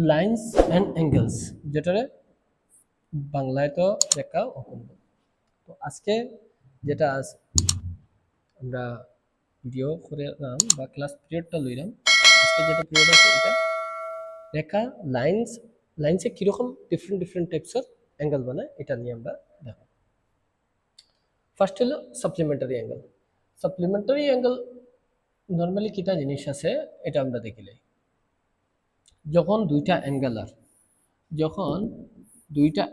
Lines and angles, যেটারে বাংলায় তো রেখা অখণ্ড। তো আজকে যেটা আমরা ভিডিও করে বা ক্লাস পিরিয়ডটা লইলাম, আজকে যেটা পিরিয়ড আছে এটা রেখা লাইন্সে কীরকম ডিফারেন্ট টাইপসের অ্যাঙ্গেল বানায় এটা নিয়ে আমরা দেখো। ফার্স্ট হলো supplementary angle. Supplementary angle normally কিটা জিনিস আছে এটা আমরা দেখিলে, যখন দুইটা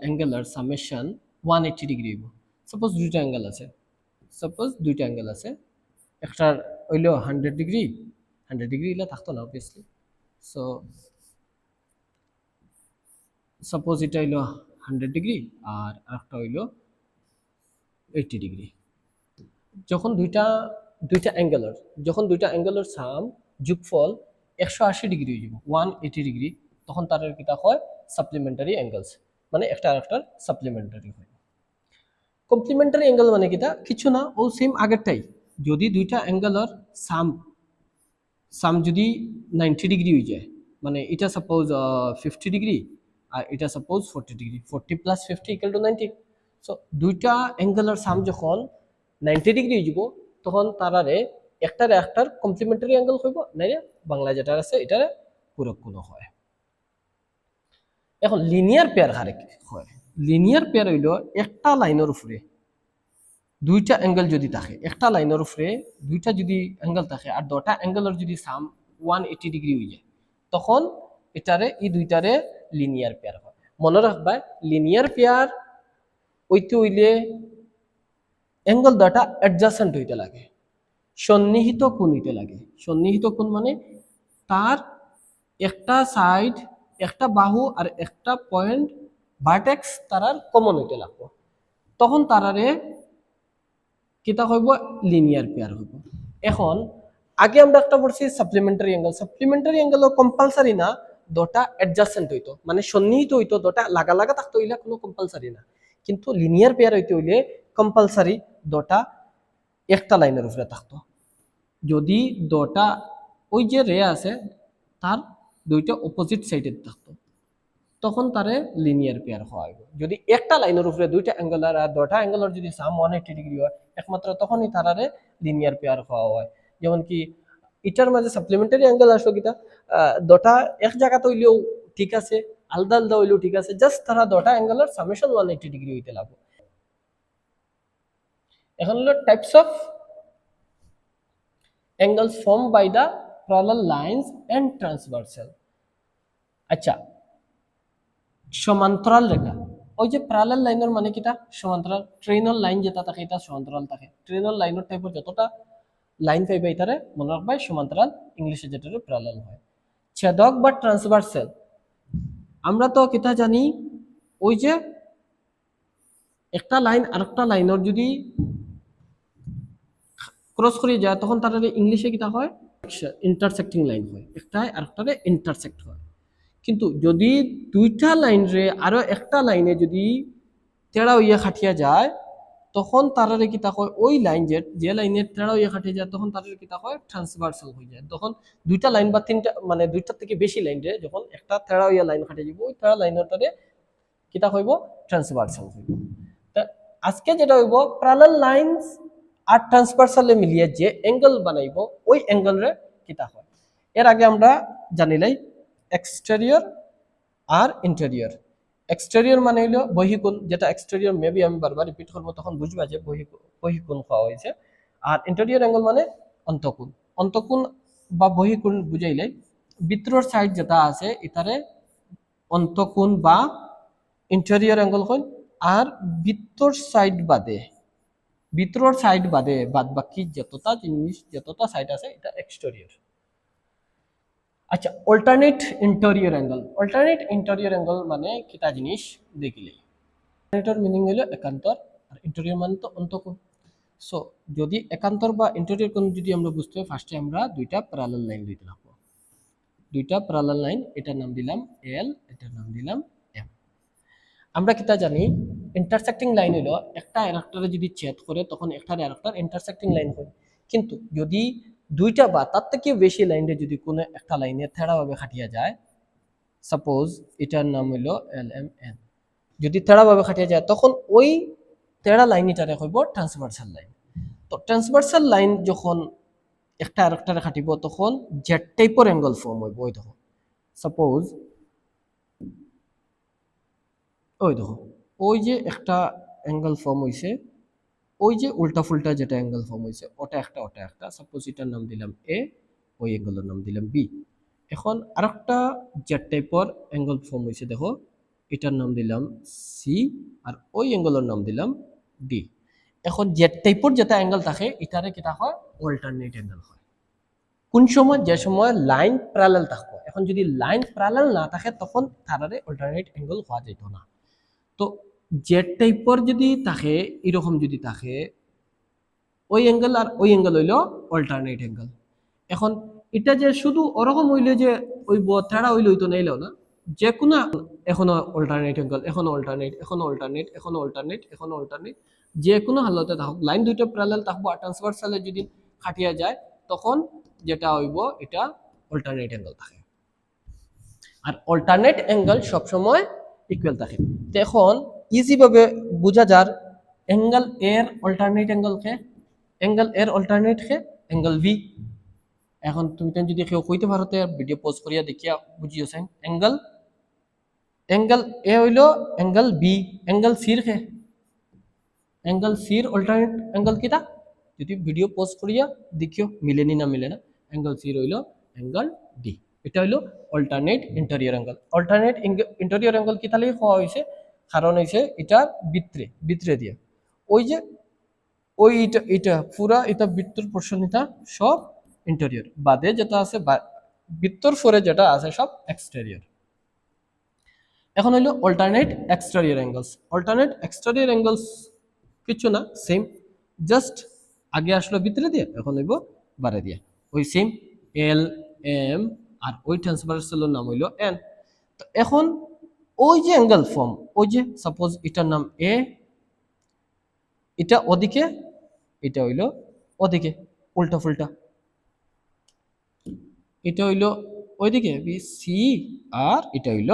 অ্যাঙ্গেলার সামেশন 180 ডিগ্রি হইব। সাপোজ দুইটা অ্যাঙ্গেল আছে, একটার হইল 100 ডিগ্রি ইলা থাকতো না অবভিয়াসলি। সো সাপোজ এটা হইল 100 ডিগ্রি আর আরেকটা হইল 80 ডিগ্রি। যখন দুইটা অ্যাঙ্গেলের সাম যোগফল 180 ডিগ্রি হয়ে যাব, 180 ডিগ্রি, তখন তার কিটা হয় সাপ্লিমেন্টারি অ্যাঙ্গেলস, মানে একটা আরেকটার সাপ্লিমেন্টারি হয়। কমপ্লিমেন্টারি অ্যাঙ্গেল মানে কিটা কিছু না, ও সেম আগেরটাই। যদি দুইটা অ্যাঙ্গেলের সাম যদি 90 ডিগ্রি হয়ে যায়, মানে এটা সাপোজ 50 ডিগ্রি আর এটা সাপোজ 40 ডিগ্রি, 40 + 50 = 90। সো দুইটা অ্যাঙ্গেলের সাম যখন 90 ডিগ্রি হয়ে যাব, তখন তারারে একটার কমপ্লিমেন্টারি অ্যাঙ্গেল হইব, নাই বাংলা যেটা আছে এটার পূরক কোণ হয়। এখন লিনিয়ার পেয়ার হারে হয়। লিনিয়ার পেয়ার হইল একটা লাইনের উপরে দুইটা অ্যাঙ্গেল যদি থাকে, একটা লাইনের উপরে দুইটা যদি অ্যাঙ্গেল থাকে আর দুটা অ্যাঙ্গেলের যদি সাম 180 ডিগ্রি হয়ে যায়, তখন এই দুইটারে লিনিয়ার পেয়ার হয়। মনে রাখবা, লিনিয়ার পেয়ার হইতে হইলে অ্যাঙ্গেল দুটা অ্যাডজাসেন্ট হইতে লাগে, সন্নিহিত কোণ হইতে লাগে। সন্নিহিত কোণ মানে তার একটা সাইড, একটা বাহু আর একটা পয়েন্ট ভার্টেক্স তারার কমন হইতে লাগবে, তখন তারারে কিতা হইব লিনিয়ার পেয়ার হইব। এখন আগে আমরা একটা পড়ছি সাপ্লিমেন্টারি অ্যাঙ্গেল কম্পালসারি না, দুটা অ্যাডজাসেন্ট হইতো, মানে সন্নিহিত হইতো, দুটা লাগা থাকতো, ইলা কোনো কম্পালসারি না। কিন্তু লিনিয়ার পেয়ার হইতে হইলে কম্পালসারি দুটা একটা লাইনের উপরে থাকতো। যদি দুটা ওই যে রে আছে তার দুইটা অপোজিট সাইডে থাকতো, তখন তারে লিনিয়ার পেয়ার হয়। যদি একটা লাইনের উপরে দুইটা অ্যাঙ্গেলার আর দুটা অ্যাঙ্গেলার যদি সাম 180 ডিগ্রি হয়, একমাত্র তখনই তারারে লিনিয়ার পেয়ার হওয়া হয়। যেমন কি এটার মাঝে সাপ্লিমেন্টারি অ্যাঙ্গেল আসলো কিটা, দুটা এক জায়গাতে হইলেও ঠিক আছে, আলাদা হইলেও ঠিক আছে, জাস্ট তারা দুটা অ্যাঙ্গেলার সামেশন 180 ডিগ্রি হইতে লাগবে। এখন হলো types of angles form by the parallel lines and transversal. আচ্ছা, সমান্তরাল রেখা, ওই যে প্যারালাল লাইনের মানে কিটা সমান্তরাল, ট্রেনের লাইন যেটা থাকে এটা সমান্তরাল থাকে। ট্রেনের লাইনের টাইপের যতটা লাইন পাইবে এটারে মনে রাখবে সমান্তরাল, ইংলিশে যেটারে প্যারালাল হয়। ছেদক বা ট্রান্সভার্সাল, আমরা তো কিটা জানি, ওই যে একটা লাইন আরেকটা লাইনের যদি ক্রস করে যায়, তখন তার ইংলিশে কিটা হয় ইন্টারসেক্টিং লাইন হয়, একটাই আরেকটারে ইন্টারসেক্ট হয়। কিন্তু যদি দুইটা লাইন রে আরো একটা লাইনে যদি তেড়া হইয়া খাটিয়া যায়, তখন তারারে কিতা হয় ওই লাইন যে লাইনে তেড়া হইয়া খাটিয়া যায়, তখন তারারে কিতা হয় ট্রান্সভার্সাল হয়ে যায়। তখন দুইটা লাইন বা তিনটা, মানে দুইটার থেকে বেশি লাইন রে যখন একটা তেড়া হইয়া লাইন খাটিয়ে যাব, ওই তেড়া লাইনটারে কিতা হইব ট্রান্সভার্সাল হইব। তা আজকে যেটা হইব প্যারালাল লাইনস আর ট্রান্সভার্সালে মিলিয়ে যে অ্যাঙ্গেল বানাইব, ওই অ্যাঙ্গেল রে কিতা হয়। এর আগে আমরা জানিলাই এক্সটেরিয়র আর ইন্টেরিয়র। এক্সটেরিয়র মানে হলো বহিকোণ, যেটা এক্সটেরিয়র মেবি আমি বারবার রিপিট করবো, তখন বুঝবা যে বহিকোণ হওয়া হয়েছে। আর ইন্টেরিয়র অ্যাঙ্গেল মানে অন্তঃকোণ। অন্তঃকোণ বা বহিকোণ বুঝাইলে ভিতরের সাইড যেটা আছে এটারে অন্তঃকোণ বা ইন্টেরিয়র অ্যাঙ্গেল হয়। আর ভিতর সাইড বাদে বাদ বাকি যতটা জিনিস, যতটা সাইড আছে এটা এক্সটেরিয়র। আচ্ছা, অল্টারনেট ইন্টেরিয়র অ্যাঙ্গেল মানে কিটা জিনিস দেখিলে, অল্টারনেটর মিনিং হলো একান্তর, আর ইন্টেরিয়র মানে তো অন্তঃকোণ। সো যদি একান্তর বা ইন্টেরিয়র কোণ যদি আমরা বুঝতে হয়, ফার্স্টে আমরা দুইটা প্যারালাল লাইন দিতে লাগবো। দুইটা প্যারালাল লাইন, এটার নাম দিলাম এল, এটার নাম দিলাম এম। আমরা কিটা জানি, ইন্টারসেক্টিং লাইন হলো একটা আরেকটারে যদি ছেদ করে, তখন একটার আরেকটার ইন্টারসেক্টিং লাইন হয়। কিন্তু যদি দুইটা বা তার থেকে বেশি লাইনে যদি কোনো একটা লাইনে থেড়াভাবে খাটিয়া যায়, সাপোজ এটার নাম হইল LMN। যদি তেড়াভাবে খাটিয়ে যায় তখন ওই তেড়া লাইন এটারে হইব ট্রান্সভার্সাল লাইন। তো ট্রান্সভার্সাল লাইন যখন একটা আরেকটারে খাটিব তখন জেড টাইপের অ্যাঙ্গেল ফর্ম হইব। ওই দেখো সাপোজ ওই দেখো ওই যে একটা অ্যাঙ্গেল ফর্ম হইছে, ওই যে উল্টা ফুলটা যেটা অ্যাঙ্গেল ফর্ম হয়েছে ওটা একটা সাপোজ এটার নাম দিলাম এ, ওই অ্যাঙ্গেলের নাম দিলাম বি। এখন আরেকটা জেড টাইপের অ্যাঙ্গেল ফর্ম হয়েছে, দেখো এটার নাম দিলাম সি, আর ওই অ্যাঙ্গেলের নাম দিলাম ডি। এখন জেড টাইপের যেটা অ্যাঙ্গেল থাকে এটারে কিটা হয় অল্টারনেট অ্যাঙ্গেল হয়। কোন সময়? যে সময় লাইন প্যারালাল থাকবে। এখন যদি লাইন প্যারালাল না থাকে তখন তারারে অল্টারনেট অ্যাঙ্গেল হওয়া যেত না। তো জেড টাইপের যদি থাকে এরকম যদি থাকে ওই অ্যাঙ্গেল আর ওই অ্যাঙ্গেল হইল অল্টারনেট অ্যাঙ্গেল। এখন এটা যে শুধু ওরকম হইলে যে ওই তেড়া হইলে হইতো নাইলেও না, যে কোনো এখনো অল্টারনেট অ্যাঙ্গেল, এখনো অল্টারনেট, এখনো অল্টারনেট, এখনো অল্টারনেট, এখনো অল্টারনেট, যে কোনো হালতে থাকুক লাইন দুইটা প্যারালাল থাকবো আর ট্রান্সভার্সালে যদি খাটিয়া যায় তখন যেটা হইব এটা অল্টারনেট অ্যাঙ্গেল থাকে। আর অল্টারনেট অ্যাঙ্গেল সবসময় ইকুয়াল থাকে। তো এখন ইজিভাবে বোঝা যার অ্যাঙ্গেল এর অল্টারনেট অ্যাঙ্গেলকে, অ্যাঙ্গেল এর অল্টারনেট কে অ্যাঙ্গেল ভি। এখন তুমি যদি কেউ কইতে পারো তো ভিডিও পজ করিয়া দেখিয়া বুঝিয়েছেন অ্যাঙ্গেল, অ্যাঙ্গেল এ হইল অ্যাঙ্গেল বি, অ্যাঙ্গেল সির কে অ্যাঙ্গেল সির অল্টারনেট অ্যাঙ্গেল কিটা যদি ভিডিও পজ করিয়া দেখিও মিলেনি না মিলে না, অ্যাঙ্গেল সির হইল অ্যাঙ্গেল ডি। এটা হইল alternate interior angle. Alternate interior angle কি তাহলে হওয়া হয়েছে কারণ হয়েছে এটা ভিতরে দিয়ে ওই যে ওই এটা পুরা এটা বৃত্তর পোর্শন এটা সব ইন্টেরিয়র, বাদে যেটা আছে বৃত্তর ফরে যেটা আছে সব এক্সটেরিয়র। এখন হইলো alternate exterior angles. Alternate exterior angles কিছু না, সেম, জাস্ট আগে আসলো ভিতরে দিয়ে, এখন হইব বারে দিয়ে, ওই সেম এল এম, আর ওই ট্রান্সভার্সালের নাম হইলো এন। তো এখন ওই যে অ্যাঙ্গেল ফর্ম, ওই যে সাপোজ এটার নাম এ, এটা ওদিকে, এটা হইল ওদিকে উল্টা ফুলটা, এটা হইল ওইদিকে বি সি, আর এটা হইল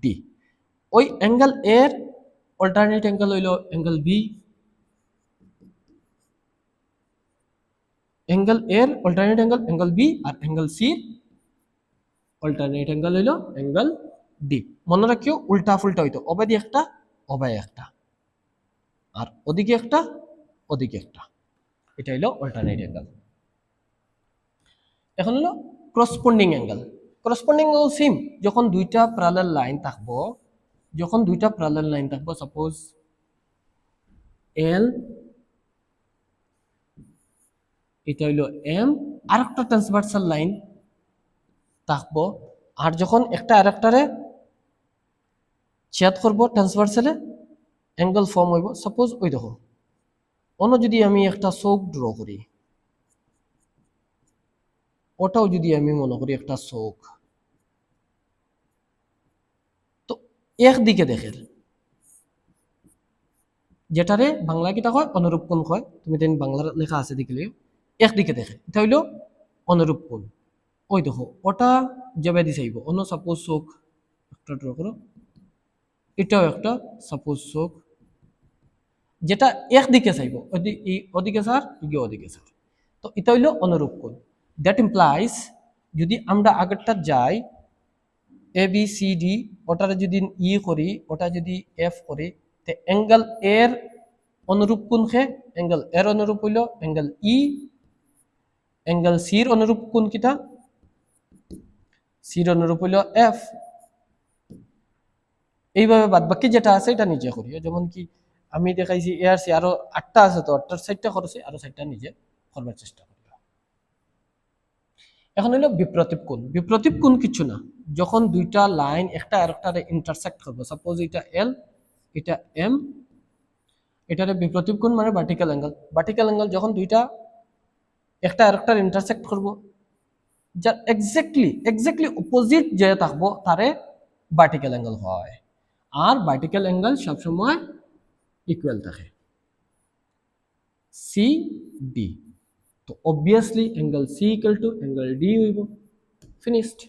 ডি। ওই অ্যাঙ্গেল এর অল্টারনেট অ্যাঙ্গেল হইল অ্যাঙ্গেল বি, অ্যাঙ্গেল এর অল্টারনেট অ্যাঙ্গেল অ্যাঙ্গেল বি, আর অ্যাঙ্গেল সি অল্টারনেট অ্যাঙ্গেল হইল অ্যাঙ্গেল ডি। মনে রাখিও উল্টা ফুলটা হইতো অবাদি একটা অবাই একটা, আর ওদিকে একটা ওদিকে একটা, এটা হইল অল্টারনেট অ্যাঙ্গেল। এখন হলো corresponding angle. Corresponding angle same, যখন দুইটা প্যারালাল লাইন থাকবো, যখন দুইটা প্যারালাল লাইন থাকবো সাপোজ এল, এটা হইল এম, আর একটা ট্রান্সভার্সাল লাইন থাকবো, আর যখন একটা আরেকটারে ছেদ করবো ট্রান্সভার্সালে অ্যাঙ্গেল ফর্ম হইব। সাপোজ ওই দেখো অন্য যদি আমি একটা চোখ ড্র করি, ওটাও যদি আমি মনে করি একটা চোখ, তো একদিকে দেখেন যেটারে বাংলা কিটা হয় অনুরূপ কোণ হয়, তুমি তেন বাংলার লেখা আছে দেখলে একদিকে দেখে, এটা হইল অনুরূপ কোণ। ওই দেখো ওটা যাবে দি চাইব অন্য সাপোজ চোখ একটা ড্র করো, এটাও একটা সাপোজ চোখ যেটা একদিকে চাইব, ওদিকে স্যার ইগে ওদিকে স্যার, তো এটা হইল অনুরূপ কোণ। দ্যাট ইমপ্লাইজ যদি আমরা আগেরটা যাই এ বি সি ডি, ওটারে যদি ই করি, ওটা যদি এফ করি, তে অ্যাঙ্গেল এর অনুরূপ কোণ খে অ্যাঙ্গেল এর অনুরূপ হইল অ্যাঙ্গেল ই, অ্যাঙ্গেল সির অনুরূপ কোণ কিটা সির অনুরূপ হইল এফ। এইভাবে বাদ বাকি যেটা আছে এটা নিজে করি, যেমন কি আমি দেখাইছি এ আর সি আরো 8টা আছে, তো 8টার 4টা করছে, আরো 4টা নিজে করবার চেষ্টা করি। এখন হইলো বিপ্রতীপ কোণ। বিপ্রতীপ কোণ কিছু না, যখন দুইটা লাইন একটা আরেকটারে ইন্টারসেক্ট করবে, সাপোজ এটা এল এটা এম, এটারে বিপ্রতীপ কোণ মানে ভার্টিক্যাল অ্যাঙ্গেল। ভার্টিক্যাল অ্যাঙ্গেল যখন দুইটা একটা আরেকটার ইন্টারসেক্ট করব, যার এক্স্যাক্টলি অপোজিট যে থাকবো তারে ভার্টিক্যাল অ্যাঙ্গেল হয়। আর ভার্টিক্যাল অ্যাঙ্গেল সবসময় ইকুয়াল থাকে সি ডি। তো obviously angle C equal to angle D হইব, ফিনিশড।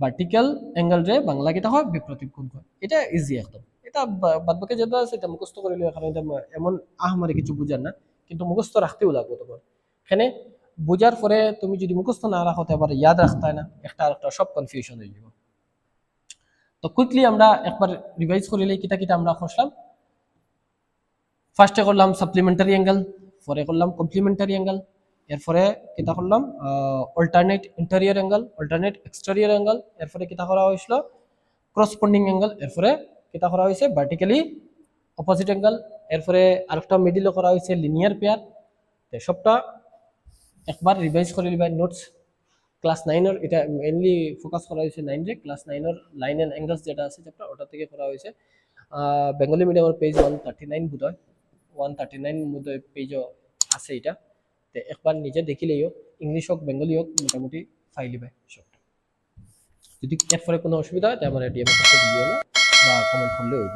ভার্টিক্যাল অ্যাঙ্গেল রে বাংলা কিতা হয় বিপ্রতীপ কোণ কয়। এটা ইজি একদম। এটা বাদ বাকি যেটা আছে এটা মুখস্থ করে লিও, কারণ এটা এমন আহামরি কিছু বুঝার না, কিন্তু মুখস্থ রাখতেও লাগবে তোমার। এখানে বুঝার পরে তুমি যদি মুখস্থ না রাখো তারপরে ইয়াদ রাখতে হয় না, একটা আরেকটা সব কনফিউশন হয়ে যাব। তো কুইকলি আমরা একবার রিভাইজ করিলে কিতা কিতা আমরা করলাম। ফার্স্টে করলাম সাপ্লিমেন্টারি অ্যাঙ্গেল, পরে করলাম কমপ্লিমেন্টারি অ্যাঙ্গেল, এরপরে কিতা করলাম alternate interior angle, alternate exterior angle, এরপরে কিতা করা হয়েছিল করসপন্ডিং অ্যাঙ্গেল, এরপরে কিতা করা হয়েছে ভার্টিক্যালি অপোজিট অ্যাঙ্গেল, এরপরে আরেকটা মিডিলে করা হয়েছে লিনিয়ার পেয়ার। সবটা একবার রিভাইজ করে লিবা। নোটস ক্লাস 9-এর এটা মেইনলি ফোকাস করা হয়েছে 9 রে, ক্লাস 9-এর লাইন এন্ড অ্যাঙ্গেলস যেটা আছে চ্যাপ্টার ওটা থেকে করা হয়েছে। বেঙ্গলি মিডিয়ামের পেজ 139 বোধহয়, 139 বোধহয় পেজও আছে এটা। তো একবার নিজে দেখিলেই হোক, ইংলিশ হোক বেঙ্গলি হোক মোটামুটি ফাইলি পাই সবটা। যদি এরপরে কোনো অসুবিধা হয় তাহলে আমার ডিএম এর কাছে দিও না বা কমেন্ট করলে হইব।